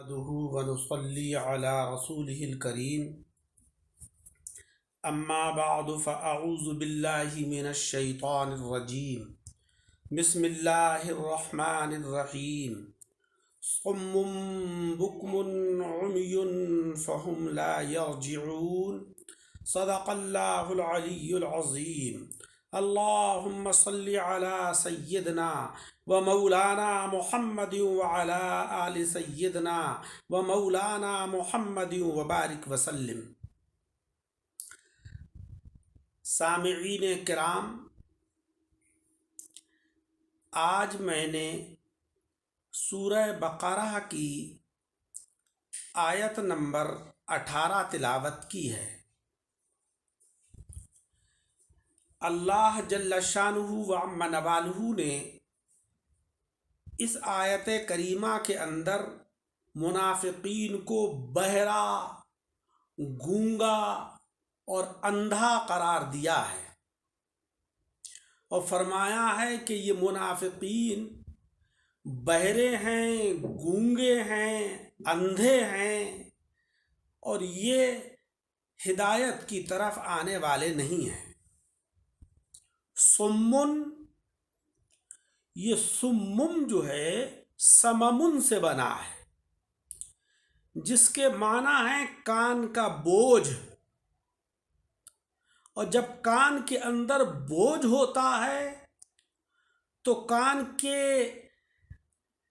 نحمده ونصلي على رسوله الكريم أما بعد فأعوذ بالله من الشيطان الرجيم بسم الله الرحمن الرحيم صم بكم عمي فهم لا يرجعون صدق الله العلي العظيم اللهم صل على سيدنا ومولانا محمد وعلى آل سيدنا ومولانا محمد وبارک وسلم۔ سامعین کرام، آج میں نے سورہ بقرہ کی آیت نمبر 18 تلاوت کی ہے۔ اللہ جل شانہ و عم نوالہ نے اس آیت کریمہ کے اندر منافقین کو بہرا، گونگا اور اندھا قرار دیا ہے، اور فرمایا ہے کہ یہ منافقین بہرے ہیں، گونگے ہیں، اندھے ہیں، اور یہ ہدایت کی طرف آنے والے نہیں ہیں۔ سمن، یہ سمم جو ہے سممن سے بنا ہے، جس کے معنی ہے کان کا بوجھ، اور جب کان کے اندر بوجھ ہوتا ہے تو کان کے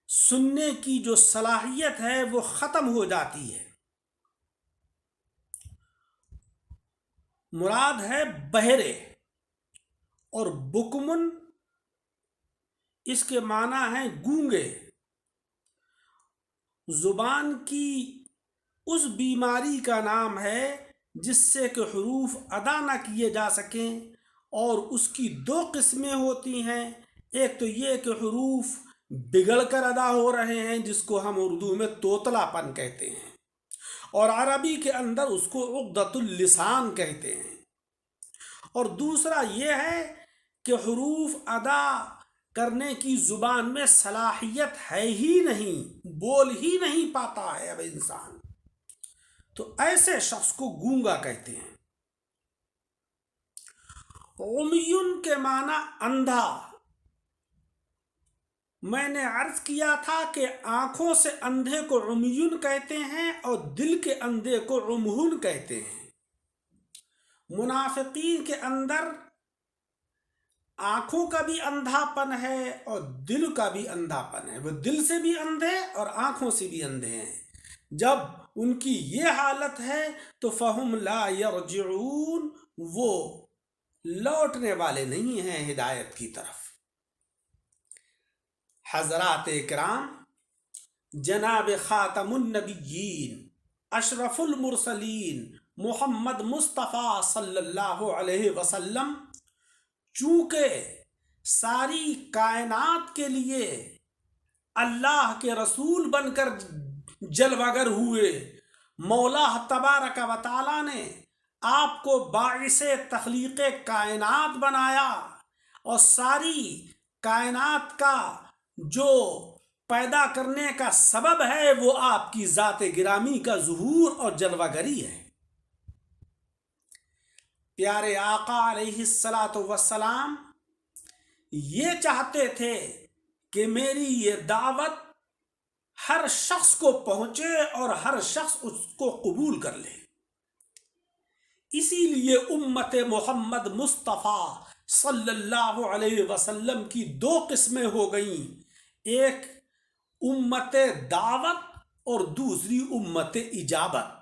سننے کی جو صلاحیت ہے وہ ختم ہو جاتی ہے۔ مراد ہے بہرے، اور بکمن اس کے معنی ہیں گونگے۔ زبان کی اس بیماری کا نام ہے جس سے کہ حروف ادا نہ کیے جا سکیں، اور اس کی دو قسمیں ہوتی ہیں۔ ایک تو یہ کہ حروف بگڑ کر ادا ہو رہے ہیں، جس کو ہم اردو میں توتلا پن کہتے ہیں، اور عربی کے اندر اس کو عقدۃ اللسان کہتے ہیں۔ اور دوسرا یہ ہے کہ حروف ادا کرنے کی زبان میں صلاحیت ہے ہی نہیں، بول ہی نہیں پاتا ہے اب انسان، تو ایسے شخص کو گونگا کہتے ہیں۔ عمیٌ کے معنی اندھا۔ میں نے عرض کیا تھا کہ آنکھوں سے اندھے کو عمیٌ کہتے ہیں اور دل کے اندھے کو عمہٌ کہتے ہیں۔ منافقین کے اندر آنکھوں کا بھی اندھا پن ہے اور دل کا بھی اندھا پن ہے، وہ دل سے بھی اندھے اور آنکھوں سے بھی اندھے ہیں۔ جب ان کی یہ حالت ہے تو فہم لا یرجعون، وہ لوٹنے والے نہیں ہیں ہدایت کی طرف۔ حضرات کرام، جناب خاتم النبیین، اشرف المرسلین محمد مصطفیٰ صلی اللہ علیہ وسلم چونکہ ساری کائنات کے لیے اللہ کے رسول بن کر جلوہ گر ہوئے، مولا تبارک و تعالی نے آپ کو باعث تخلیق کائنات بنایا، اور ساری کائنات کا جو پیدا کرنے کا سبب ہے وہ آپ کی ذات گرامی کا ظہور اور جلوہ گری ہے۔ پیارے آقا علیہ الصلاۃ والسلام یہ چاہتے تھے کہ میری یہ دعوت ہر شخص کو پہنچے اور ہر شخص اس کو قبول کر لے۔ اسی لیے امت محمد مصطفیٰ صلی اللہ علیہ وسلم کی دو قسمیں ہو گئیں، ایک امت دعوت اور دوسری امت اجابت۔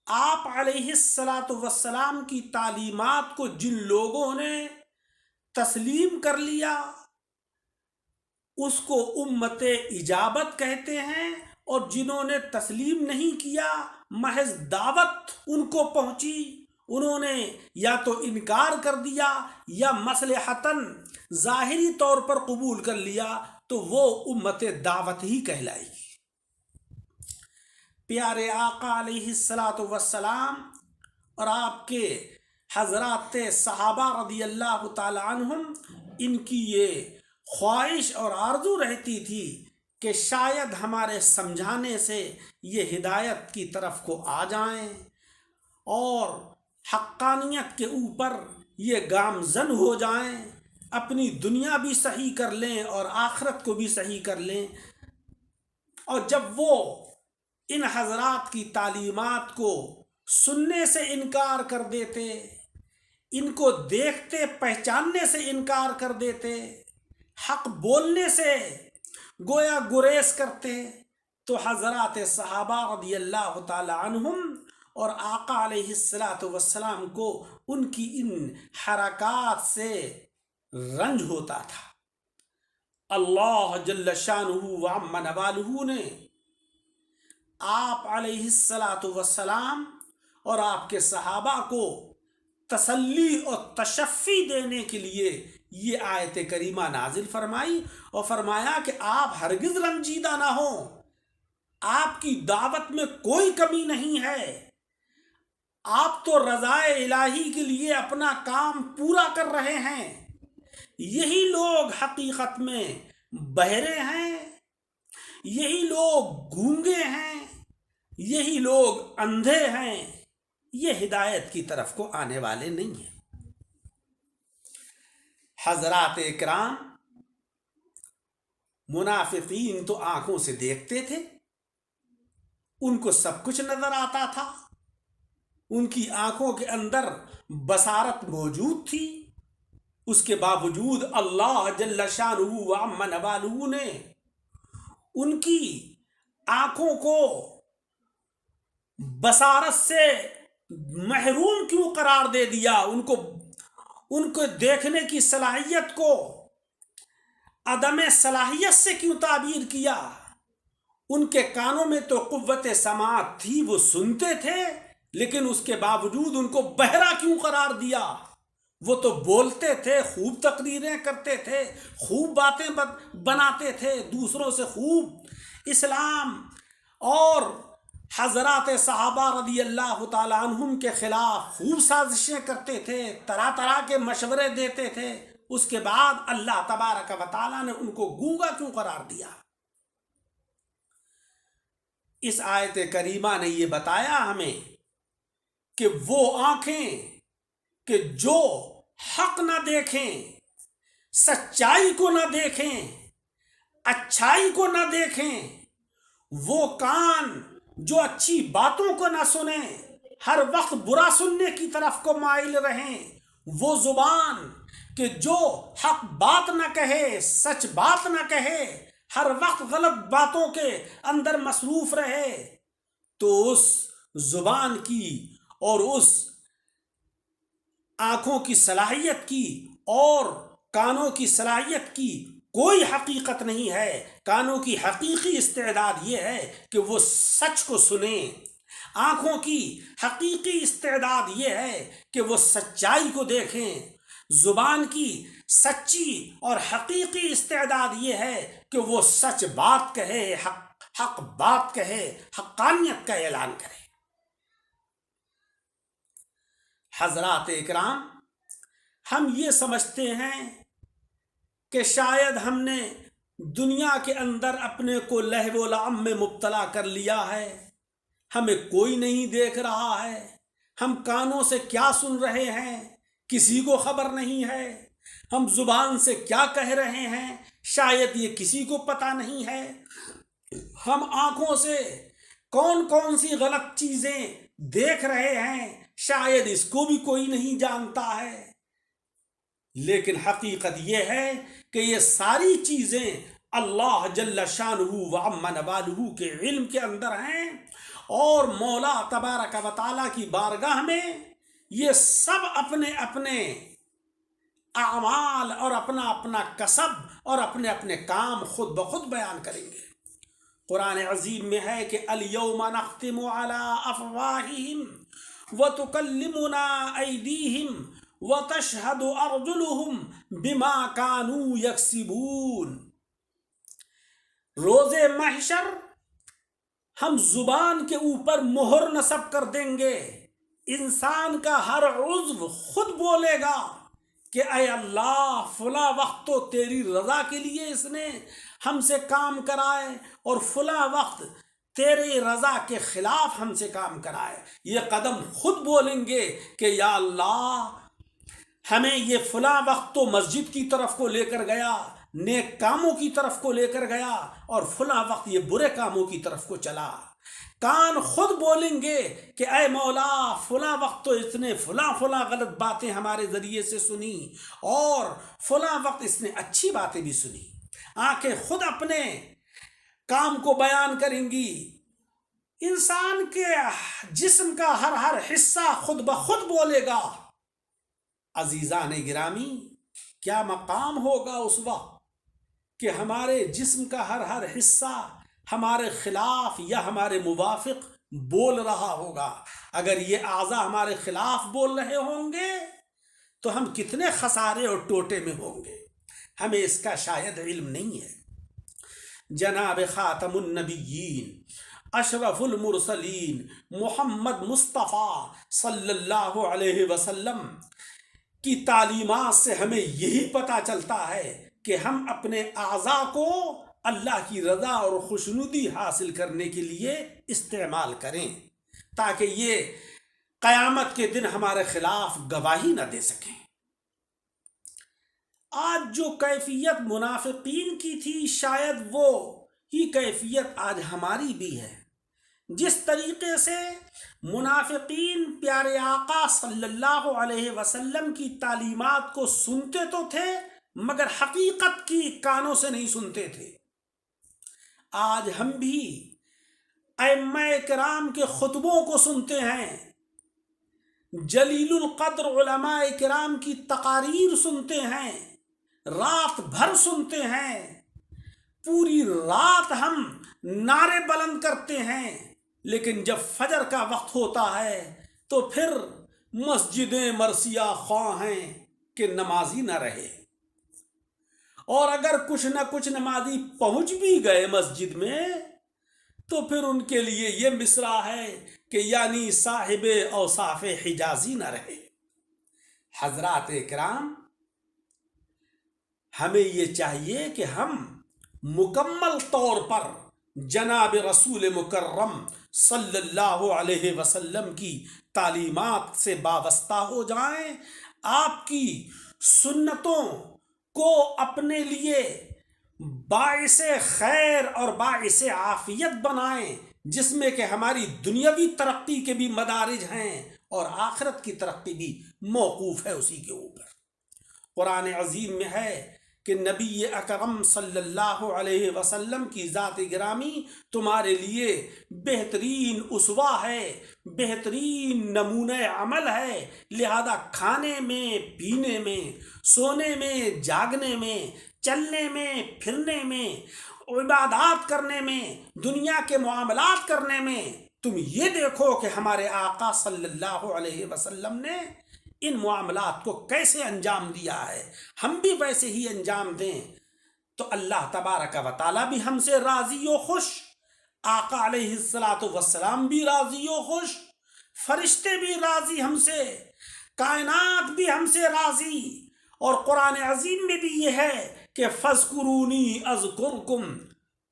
آپ علیہ الصلاۃ والسلام کی تعلیمات کو جن لوگوں نے تسلیم کر لیا اس کو امت اجابت کہتے ہیں، اور جنہوں نے تسلیم نہیں کیا، محض دعوت ان کو پہنچی، انہوں نے یا تو انکار کر دیا یا مصلحتاً ظاہری طور پر قبول کر لیا، تو وہ امت دعوت ہی کہلائے گی۔ پیارے آقا علیہ الصلاۃ والسلام اور آپ کے حضرات صحابہ رضی اللہ تعالی عنہم، ان کی یہ خواہش اور آرزو رہتی تھی کہ شاید ہمارے سمجھانے سے یہ ہدایت کی طرف کو آ جائیں اور حقانیت کے اوپر یہ گامزن ہو جائیں، اپنی دنیا بھی صحیح کر لیں اور آخرت کو بھی صحیح کر لیں۔ اور جب وہ ان حضرات کی تعلیمات کو سننے سے انکار کر دیتے، ان کو دیکھتے پہچاننے سے انکار کر دیتے، حق بولنے سے گویا گریز کرتے، تو حضرات صحابہ رضی اللہ تعالی عنہم اور آقا علیہ السلام کو ان کی ان حرکات سے رنج ہوتا تھا۔ اللہ جل شانہ وعم نوالہ نے آپ علیہ السلام اور آپ کے صحابہ کو تسلی اور تشفی دینے کے لیے یہ آیت کریمہ نازل فرمائی اور فرمایا کہ آپ ہرگز رنجیدہ نہ ہوں، آپ کی دعوت میں کوئی کمی نہیں ہے، آپ تو رضائے الہی کے لیے اپنا کام پورا کر رہے ہیں۔ یہی لوگ حقیقت میں بہرے ہیں، یہی لوگ گونگے ہیں، یہی لوگ اندھے ہیں، یہ ہدایت کی طرف کو آنے والے نہیں ہیں۔ حضرات اکرام، منافقین تو آنکھوں سے دیکھتے تھے، ان کو سب کچھ نظر آتا تھا، ان کی آنکھوں کے اندر بصارت موجود تھی، اس کے باوجود اللہ جل شانہ وعم نوالہ نے ان کی آنکھوں کو بصارت سے محروم کیوں قرار دے دیا؟ ان کو دیکھنے کی صلاحیت کو عدم صلاحیت سے کیوں تعبیر کیا؟ ان کے کانوں میں تو قوت سماعت تھی، وہ سنتے تھے، لیکن اس کے باوجود ان کو بہرا کیوں قرار دیا؟ وہ تو بولتے تھے، خوب تقریریں کرتے تھے، خوب باتیں بناتے تھے، دوسروں سے خوب اسلام اور حضرات صحابہ رضی اللہ تعالیٰ عنہم کے خلاف خوب سازشیں کرتے تھے، طرح طرح کے مشورے دیتے تھے، اس کے بعد اللہ تبارک و تعالیٰ نے ان کو گونگا کیوں قرار دیا؟ اس آیت کریمہ نے یہ بتایا ہمیں کہ وہ آنکھیں کہ جو حق نہ دیکھیں، سچائی کو نہ دیکھیں، اچھائی کو نہ دیکھیں، وہ کان جو اچھی باتوں کو نہ سنیں، ہر وقت برا سننے کی طرف کو مائل رہیں، وہ زبان کہ جو حق بات نہ کہے، سچ بات نہ کہے، ہر وقت غلط باتوں کے اندر مصروف رہے، تو اس زبان کی اور اس آنکھوں کی صلاحیت کی اور کانوں کی صلاحیت کی کوئی حقیقت نہیں ہے۔ کانوں کی حقیقی استعداد یہ ہے کہ وہ سچ کو سنیں، آنکھوں کی حقیقی استعداد یہ ہے کہ وہ سچائی کو دیکھیں، زبان کی سچی اور حقیقی استعداد یہ ہے کہ وہ سچ بات کہے، حق بات کہے، حقانیت کا اعلان کرے۔ حضرات اکرام، ہم یہ سمجھتے ہیں کہ شاید ہم نے دنیا کے اندر اپنے کو لہو و لعب میں مبتلا کر لیا ہے، ہمیں کوئی نہیں دیکھ رہا ہے، ہم کانوں سے کیا سن رہے ہیں کسی کو خبر نہیں ہے، ہم زبان سے کیا کہہ رہے ہیں شاید یہ کسی کو پتہ نہیں ہے، ہم آنکھوں سے کون کون سی غلط چیزیں دیکھ رہے ہیں شاید اس کو بھی کوئی نہیں جانتا ہے۔ لیکن حقیقت یہ ہے کہ یہ ساری چیزیں اللہ جل شانہ وعم نوالہ کے علم کے اندر ہیں، اور مولا تبارک و تعالیٰ کی بارگاہ میں یہ سب اپنے اپنے اعمال اور اپنا اپنا کسب اور اپنے اپنے کام خود بخود بیان کریں گے۔ قرآن عظیم میں ہے کہ الیوم نختم علی افواہہم وتکلمنا ایدیہم وتشہد ارجلہم بما کانوا یکسبون۔ روز محشر ہم زبان کے اوپر مہر نصب کر دیں گے، انسان کا ہر عضو خود بولے گا کہ اے اللہ فلاں وقت تو تیری رضا کے لیے اس نے ہم سے کام کرائے اور فلاں وقت تیری رضا کے خلاف ہم سے کام کرائے، یہ قدم خود بولیں گے کہ یا اللہ ہمیں یہ فلاں وقت تو مسجد کی طرف کو لے کر گیا، نیک کاموں کی طرف کو لے کر گیا، اور فلاں وقت یہ برے کاموں کی طرف کو چلا۔ کان خود بولیں گے کہ اے مولا فلاں وقت تو اس نے فلاں غلط باتیں ہمارے ذریعے سے سنی، اور فلاں وقت اس نے اچھی باتیں بھی سنی۔ آنکھیں خود اپنے کام کو بیان کریں گی۔ انسان کے جسم کا ہر حصہ خود بخود بولے گا۔ عزیزان گرامی، کیا مقام ہوگا اس وقت کہ ہمارے جسم کا ہر حصہ ہمارے خلاف یا ہمارے موافق بول رہا ہوگا۔ اگر یہ اعضاء ہمارے خلاف بول رہے ہوں گے تو ہم کتنے خسارے اور ٹوٹے میں ہوں گے، ہمیں اس کا شاید علم نہیں ہے۔ جناب خاتم النبیین اشرف المرسلین محمد مصطفیٰ صلی اللہ علیہ وسلم کی تعلیمات سے ہمیں یہی پتہ چلتا ہے کہ ہم اپنے اعضاء کو اللہ کی رضا اور خوشنودی حاصل کرنے کے لیے استعمال کریں، تاکہ یہ قیامت کے دن ہمارے خلاف گواہی نہ دے سکیں۔ آج جو کیفیت منافقین کی تھی، شاید وہ ہی کیفیت آج ہماری بھی ہے۔ جس طریقے سے منافقین پیارے آقا صلی اللہ علیہ وسلم کی تعلیمات کو سنتے تو تھے مگر حقیقت کی کانوں سے نہیں سنتے تھے، آج ہم بھی ائمہ کرام کے خطبوں کو سنتے ہیں، جلیل القدر علماء کرام کی تقاریر سنتے ہیں، رات بھر سنتے ہیں، پوری رات ہم نعرے بلند کرتے ہیں، لیکن جب فجر کا وقت ہوتا ہے تو پھر مسجدیں مرثیہ خواہ ہیں کہ نمازی نہ رہے، اور اگر کچھ نہ کچھ نمازی پہنچ بھی گئے مسجد میں تو پھر ان کے لیے یہ مصرع ہے کہ یعنی صاحب اوصاف حجازی نہ رہے۔ حضرات کرام، ہمیں یہ چاہیے کہ ہم مکمل طور پر جناب رسول مکرم صلی اللہ علیہ وسلم کی تعلیمات سے وابستہ ہو جائیں، آپ کی سنتوں کو اپنے لیے باعث خیر اور باعث عافیت بنائیں، جس میں کہ ہماری دنیاوی ترقی کے بھی مدارج ہیں اور آخرت کی ترقی بھی موقوف ہے اسی کے اوپر۔ قرآن عظیم میں ہے کہ نبی اکرم صلی اللہ علیہ وسلم کی ذات گرامی تمہارے لیے بہترین اسوہ ہے، بہترین نمونہ عمل ہے، لہذا کھانے میں، پینے میں، سونے میں، جاگنے میں، چلنے میں، پھرنے میں، عبادات کرنے میں، دنیا کے معاملات کرنے میں تم یہ دیکھو کہ ہمارے آقا صلی اللہ علیہ وسلم نے ان معاملات کو کیسے انجام دیا ہے، ہم بھی ویسے ہی انجام دیں تو اللہ تبارک و تعالی بھی ہم سے راضی و خوش، آقا علیہ السلام بھی راضی و خوش، فرشتے بھی راضی ہم سے، کائنات بھی ہم سے راضی۔ اور قرآن عظیم میں بھی یہ ہے کہ فَاذْكُرُونِي أَذْكُرْكُمْ،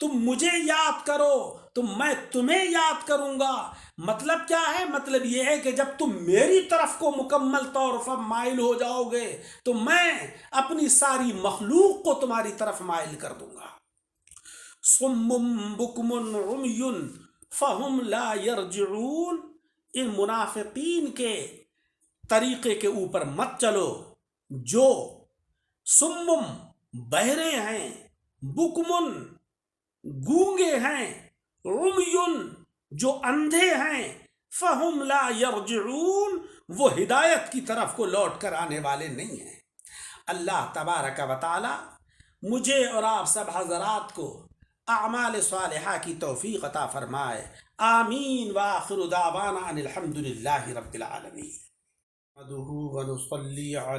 تم مجھے یاد کرو تو میں تمہیں یاد کروں گا۔ مطلب کیا ہے؟ مطلب یہ ہے کہ جب تم میری طرف کو مکمل طور پر مائل ہو جاؤ گے تو میں اپنی ساری مخلوق کو تمہاری طرف مائل کر دوں گا۔ صُمٌّ بُكْمٌ عُمْيٌ فَهُمْ لَا يَرْجِعُونَ، ان منافقین کے طریقے کے اوپر مت چلو جو سمم بہرے ہیں، بکمن گونگے ہیں، عمیٌ جو اندھے ہیں، فہم لا یرجعون وہ ہدایت کی طرف کو لوٹ کر آنے والے نہیں ہیں۔ اللہ تبارک و تعالی مجھے اور آپ سب حضرات کو اعمال صالحہ کی توفیق عطا فرمائے، آمین۔ وآخر دعوانا ان الحمد للہ رب العالمین۔